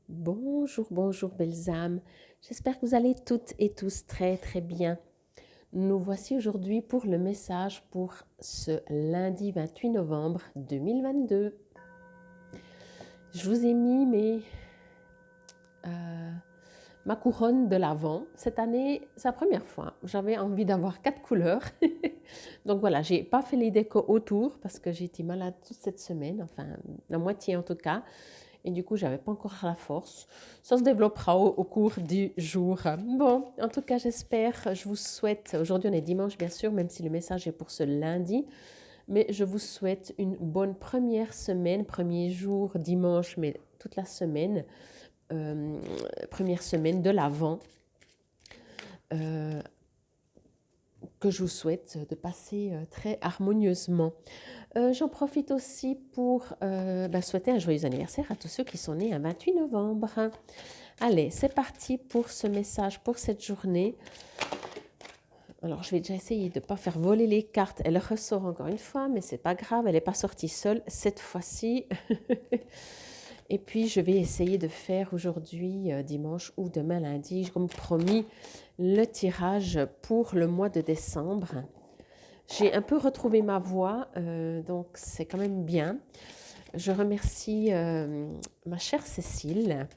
Bonjour, bonjour belles âmes. J'espère que vous allez toutes et tous très très bien. Nous voici aujourd'hui pour le message pour ce lundi 28 novembre 2022. Je vous ai mis ma couronne de l'Avent. Cette année, c'est la première fois. J'avais envie d'avoir 4 couleurs. Donc voilà, j'ai pas fait les décos autour parce que j'ai été malade toute cette semaine, enfin la moitié en tout cas. Et du coup, j'avais pas encore la force. Ça se développera au cours du jour. Bon, en tout cas, j'espère, je vous souhaite, aujourd'hui on est dimanche bien sûr, même si le message est pour ce lundi, mais je vous souhaite une bonne première semaine, premier jour dimanche, mais toute la semaine, euh, première semaine de l'Avent, que je vous souhaite de passer très harmonieusement. J'en profite aussi pour souhaiter un joyeux anniversaire à tous ceux qui sont nés un 28 novembre. Allez, c'est parti pour ce message, pour cette journée. Alors, je vais déjà essayer de ne pas faire voler les cartes. Elle ressort encore une fois, mais c'est pas grave, elle n'est pas sortie seule cette fois-ci. Et puis, je vais essayer de faire aujourd'hui, dimanche ou demain lundi, comme promis, le tirage pour le mois de décembre. J'ai un peu retrouvé ma voix, donc c'est quand même bien. Je remercie ma chère Cécile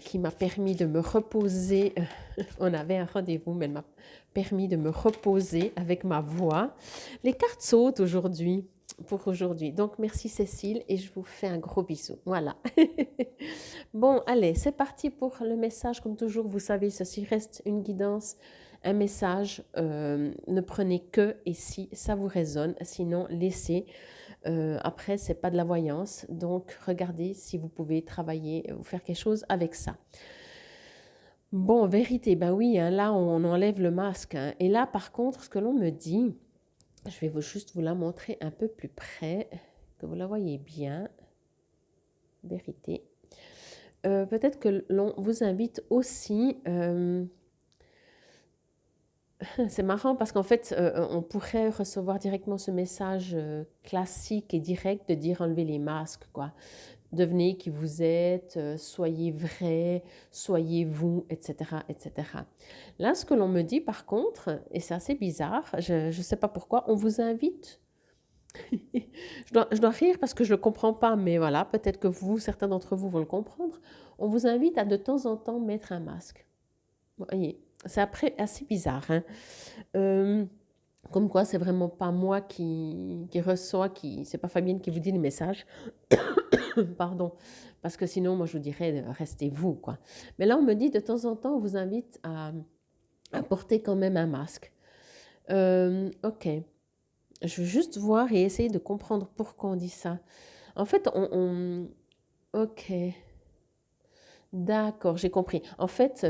qui m'a permis de me reposer. On avait un rendez-vous, mais elle m'a permis de me reposer avec ma voix. Les cartes sautent aujourd'hui, pour aujourd'hui. Donc, merci Cécile et je vous fais un gros bisou. Voilà. Bon, allez, c'est parti pour le message. Comme toujours, vous savez, ceci reste une guidance, un message. Ne prenez que et si ça vous résonne. Sinon, laissez. Après, c'est pas de la voyance. Donc, regardez si vous pouvez travailler ou faire quelque chose avec ça. Bon, vérité, ben oui, hein, là, on enlève le masque. Hein. Et là, par contre, ce que l'on me dit, je vais juste vous la montrer un peu plus près, que vous la voyez bien. Vérité. Peut-être que l'on vous invite aussi... c'est marrant parce qu'en fait, on pourrait recevoir directement ce message classique et direct de dire enlevez les masques, quoi. Devenez qui vous êtes, soyez vrai, soyez vous, etc., etc. Là, ce que l'on me dit par contre, et c'est assez bizarre, je ne sais pas pourquoi, on vous invite. je dois rire parce que je ne le comprends pas, mais voilà, peut-être que vous, certains d'entre vous vont le comprendre. On vous invite à de temps en temps mettre un masque. Vous voyez, c'est après assez bizarre. Hein. Comme quoi, c'est vraiment pas moi qui reçois, c'est pas Fabienne qui vous dit les messages. Pardon, parce que sinon, moi, je vous dirais, restez vous, quoi. Mais là, on me dit, de temps en temps, on vous invite à porter quand même un masque. Ok, je veux juste voir et essayer de comprendre pourquoi on dit ça. En fait, ok, d'accord, j'ai compris. En fait,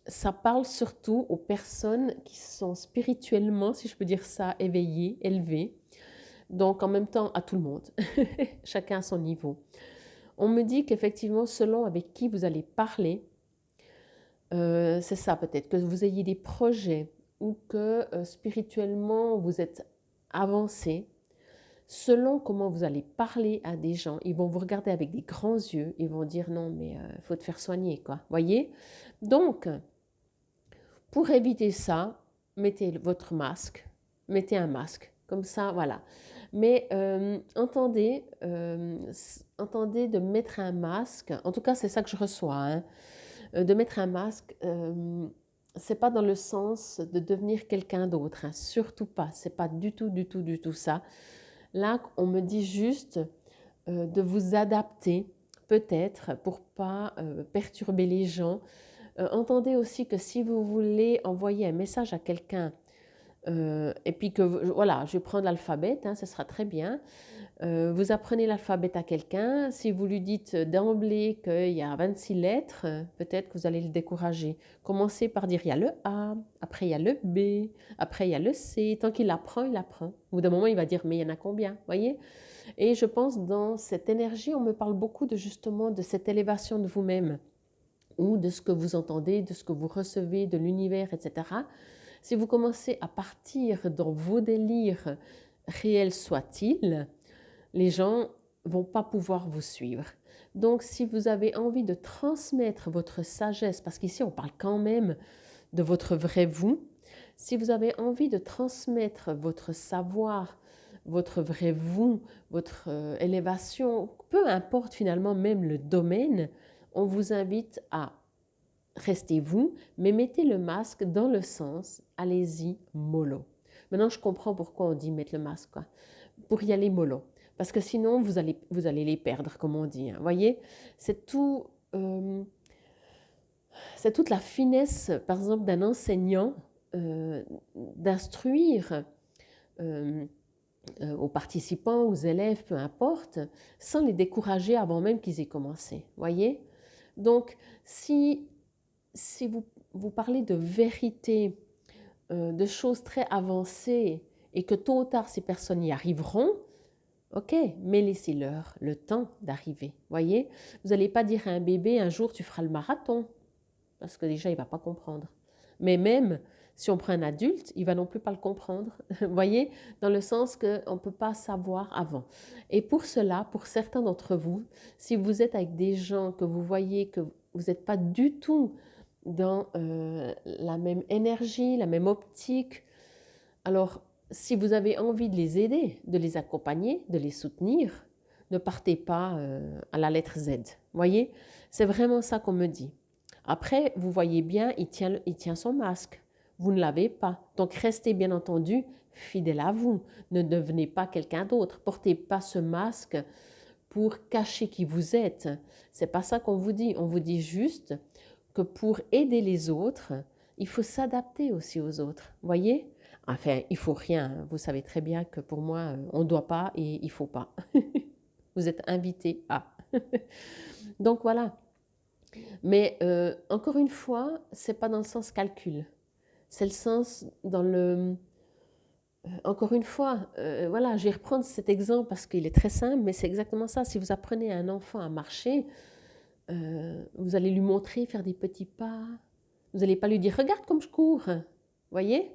ça parle surtout aux personnes qui sont spirituellement, si je peux dire ça, éveillées, élevées. Donc, en même temps, à tout le monde, chacun à son niveau. On me dit qu'effectivement, selon avec qui vous allez parler, c'est ça peut-être, que vous ayez des projets ou que spirituellement vous êtes avancé, selon comment vous allez parler à des gens, ils vont vous regarder avec des grands yeux, ils vont dire non mais il faut te faire soigner quoi, voyez. Donc, pour éviter ça, mettez votre masque, mettez un masque, comme ça voilà. Mais entendez de mettre un masque, en tout cas c'est ça que je reçois, hein, de mettre un masque, c'est pas dans le sens de devenir quelqu'un d'autre, hein, surtout pas, c'est pas du tout, du tout, du tout ça. Là, on me dit juste de vous adapter, peut-être, pour pas perturber les gens. Entendez aussi que si vous voulez envoyer un message à quelqu'un, et puis que, voilà, je vais prendre l'alphabet, hein, ce sera très bien. Vous apprenez l'alphabet à quelqu'un, si vous lui dites d'emblée qu'il y a 26 lettres, peut-être que vous allez le décourager. Commencez par dire il y a le A, après il y a le B, après il y a le C. Tant qu'il apprend, il apprend. Au bout d'un moment, il va dire mais il y en a combien, voyez? Et je pense dans cette énergie, on me parle beaucoup de justement de cette élévation de vous-même ou de ce que vous entendez, de ce que vous recevez de l'univers, etc. Si vous commencez à partir dans vos délires, réels soient-ils, les gens vont pas pouvoir vous suivre. Donc, si vous avez envie de transmettre votre sagesse, parce qu'ici, on parle quand même de votre vrai vous, si vous avez envie de transmettre votre savoir, votre vrai vous, votre élévation, peu importe finalement même le domaine, on vous invite à rester vous, mais mettez le masque dans le sens, allez-y mollo. Maintenant, je comprends pourquoi on dit mettre le masque, quoi. Pour y aller mollo. Parce que sinon, vous allez les perdre, comme on dit. Hein. Voyez, c'est tout, c'est toute la finesse, par exemple, d'un enseignant d'instruire euh, aux participants, aux élèves, peu importe, sans les décourager avant même qu'ils aient commencé. Voyez. Donc, si vous parlez de vérité, de choses très avancées, et que tôt ou tard ces personnes y arriveront, ok, mais laissez-leur le temps d'arriver. Voyez, vous n'allez pas dire à un bébé un jour tu feras le marathon, parce que déjà il ne va pas comprendre. Mais même si on prend un adulte, il ne va non plus pas le comprendre. Voyez, dans le sens qu'on ne peut pas savoir avant. Et pour cela, pour certains d'entre vous, si vous êtes avec des gens que vous voyez que vous n'êtes pas du tout dans la même énergie, la même optique, alors si vous avez envie de les aider, de les accompagner, de les soutenir, ne partez pas à la lettre Z. Voyez, c'est vraiment ça qu'on me dit. Après, vous voyez bien, il tient son masque. Vous ne l'avez pas. Donc restez bien entendu fidèle à vous. Ne devenez pas quelqu'un d'autre. Portez pas ce masque pour cacher qui vous êtes. C'est pas ça qu'on vous dit. On vous dit juste que pour aider les autres, il faut s'adapter aussi aux autres. Voyez? Enfin, il faut rien. Vous savez très bien que pour moi, on ne doit pas et il faut pas. Vous êtes invité à. Donc voilà. Mais encore une fois, c'est pas dans le sens calcul. C'est le sens dans le... encore une fois, voilà, je vais reprendre cet exemple parce qu'il est très simple, mais c'est exactement ça. Si vous apprenez à un enfant à marcher, vous allez lui montrer faire des petits pas. Vous n'allez pas lui dire regarde comme je cours. Voyez?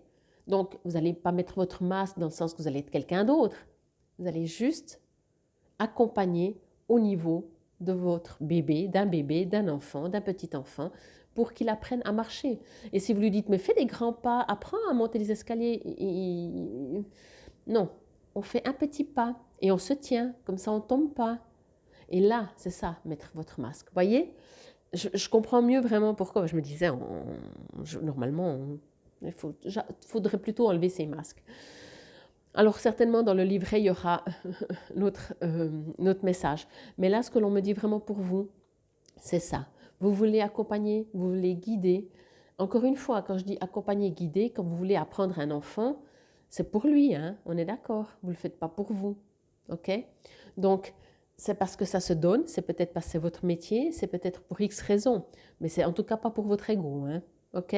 Donc, vous n'allez pas mettre votre masque dans le sens que vous allez être quelqu'un d'autre. Vous allez juste accompagner au niveau de votre bébé, d'un enfant, d'un petit enfant, pour qu'il apprenne à marcher. Et si vous lui dites mais fais des grands pas, apprends à monter les escaliers, non, on fait un petit pas et on se tient, comme ça on ne tombe pas. Et là, c'est ça, mettre votre masque. Voyez? Je comprends mieux vraiment pourquoi. Je me disais, normalement, il faudrait plutôt enlever ces masques. Alors certainement dans le livret, il y aura notre message. Mais là, ce que l'on me dit vraiment pour vous, c'est ça. Vous voulez accompagner, vous voulez guider. Encore une fois, quand je dis accompagner, guider, quand vous voulez apprendre un enfant, c'est pour lui, hein, on est d'accord. Vous ne le faites pas pour vous. OK? Donc, c'est parce que ça se donne, c'est peut-être parce que c'est votre métier, c'est peut-être pour X raisons, mais c'est en tout cas pas pour votre ego. Hein? OK?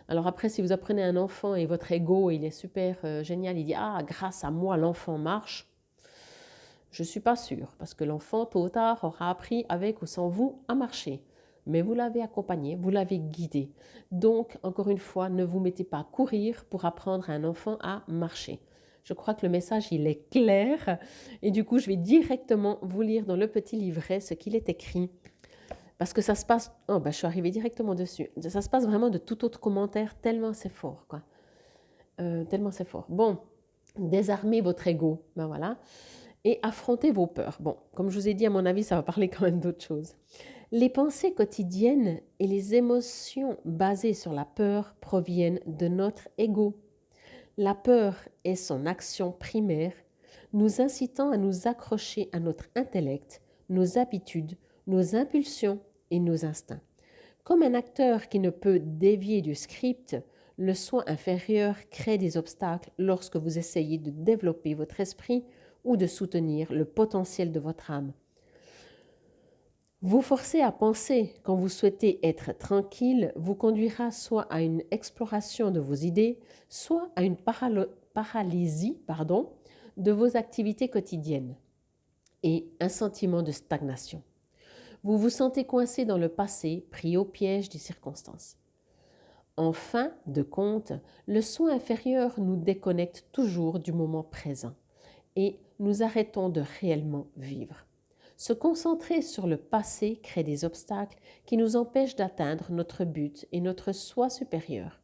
Alors après, si vous apprenez un enfant et votre ego, il est super génial, il dit « Ah, grâce à moi, l'enfant marche », je ne suis pas sûre, parce que l'enfant, tôt ou tard, aura appris avec ou sans vous à marcher. Mais vous l'avez accompagné, vous l'avez guidé. Donc, encore une fois, ne vous mettez pas à courir pour apprendre à un enfant à marcher. Je crois que le message, il est clair. Et du coup, je vais directement vous lire dans le petit livret ce qu'il est écrit. Parce que ça se passe... Oh, je suis arrivée directement dessus. Ça se passe vraiment de tout autre commentaire, tellement c'est fort, quoi. Tellement c'est fort. Bon, désarmez votre ego. Ben voilà. Et affrontez vos peurs. Bon, comme je vous ai dit, à mon avis, ça va parler quand même d'autre chose. Les pensées quotidiennes et les émotions basées sur la peur proviennent de notre ego. La peur est son action primaire, nous incitant à nous accrocher à notre intellect, nos habitudes, nos impulsions et nos instincts. Comme un acteur qui ne peut dévier du script, le soi inférieur crée des obstacles lorsque vous essayez de développer votre esprit ou de soutenir le potentiel de votre âme. Vous forcer à penser quand vous souhaitez être tranquille vous conduira soit à une exploration de vos idées, soit à une paralysie de vos activités quotidiennes et un sentiment de stagnation. Vous vous sentez coincé dans le passé, pris au piège des circonstances. En fin de compte, le soi inférieur nous déconnecte toujours du moment présent et nous arrêtons de réellement vivre. Se concentrer sur le passé crée des obstacles qui nous empêchent d'atteindre notre but et notre soi supérieur.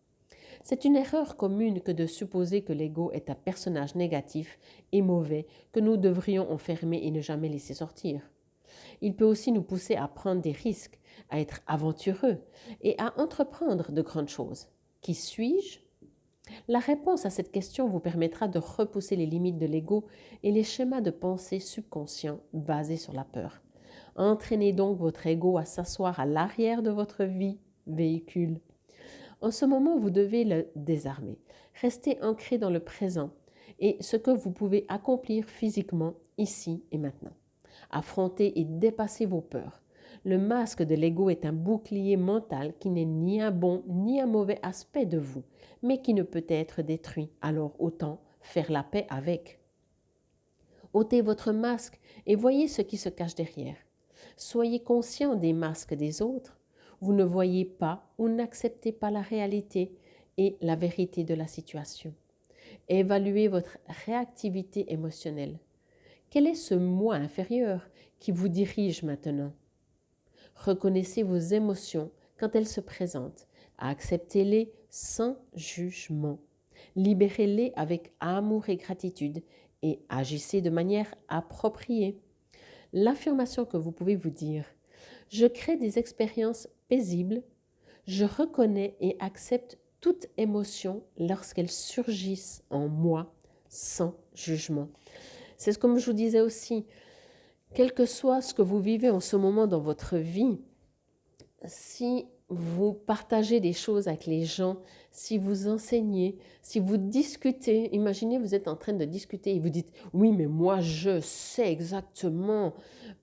C'est une erreur commune que de supposer que l'ego est un personnage négatif et mauvais que nous devrions enfermer et ne jamais laisser sortir. Il peut aussi nous pousser à prendre des risques, à être aventureux et à entreprendre de grandes choses. Qui suis-je? La réponse à cette question vous permettra de repousser les limites de l'ego et les schémas de pensée subconscients basés sur la peur. Entraînez donc votre ego à s'asseoir à l'arrière de votre vie, véhicule. En ce moment, vous devez le désarmer. Restez ancré dans le présent et ce que vous pouvez accomplir physiquement ici et maintenant. Affrontez et dépassez vos peurs. Le masque de l'ego est un bouclier mental qui n'est ni un bon ni un mauvais aspect de vous, mais qui ne peut être détruit. Alors autant faire la paix avec. Ôtez votre masque et voyez ce qui se cache derrière. Soyez conscient des masques des autres. Vous ne voyez pas ou n'acceptez pas la réalité et la vérité de la situation. Évaluez votre réactivité émotionnelle. Quel est ce moi inférieur qui vous dirige maintenant? Reconnaissez vos émotions quand elles se présentent. Acceptez-les sans jugement. Libérez-les avec amour et gratitude et agissez de manière appropriée. L'affirmation que vous pouvez vous dire: je crée des expériences paisibles, je reconnais et accepte toute émotion lorsqu'elles surgissent en moi sans jugement. C'est comme je vous disais aussi, quel que soit ce que vous vivez en ce moment dans votre vie, si vous partagez des choses avec les gens, si vous enseignez, si vous discutez, imaginez vous êtes en train de discuter et vous dites oui mais moi je sais exactement,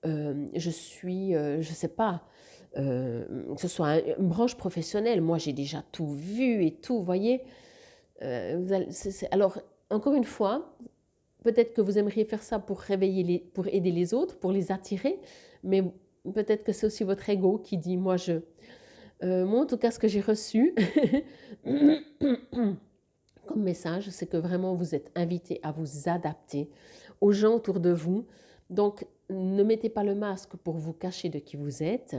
je suis, je sais pas, que ce soit une branche professionnelle, moi j'ai déjà tout vu et tout, vous voyez. Alors encore une fois, peut-être que vous aimeriez faire ça pour pour aider les autres, pour les attirer, mais peut-être que c'est aussi votre ego qui dit moi je. Moi en tout cas ce que j'ai reçu comme message, c'est que vraiment vous êtes invité à vous adapter aux gens autour de vous. Donc ne mettez pas le masque pour vous cacher de qui vous êtes,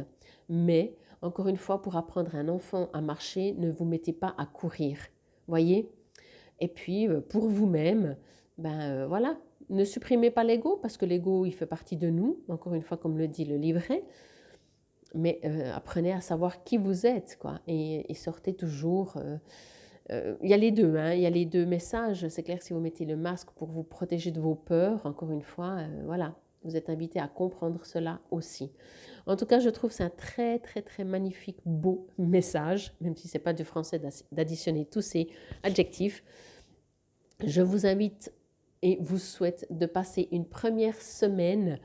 mais encore une fois, pour apprendre un enfant à marcher, ne vous mettez pas à courir, voyez. Et puis pour vous-même, voilà, ne supprimez pas l'ego parce que l'ego il fait partie de nous, encore une fois comme le dit le livret, mais apprenez à savoir qui vous êtes, quoi, et sortez toujours. Il y a les deux, hein, il y a les deux messages. C'est clair que si vous mettez le masque pour vous protéger de vos peurs, encore une fois, voilà, vous êtes invité à comprendre cela aussi. En tout cas, je trouve c'est un très, très, très magnifique, beau message, même si ce n'est pas du français d'additionner tous ces adjectifs. Je vous invite et vous souhaite de passer une première semaine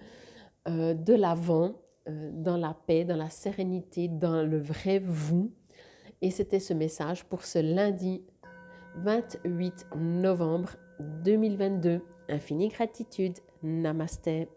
de l'Avent dans la paix, dans la sérénité, dans le vrai vous. Et c'était ce message pour ce lundi 28 novembre 2022. Infinie gratitude. Namasté.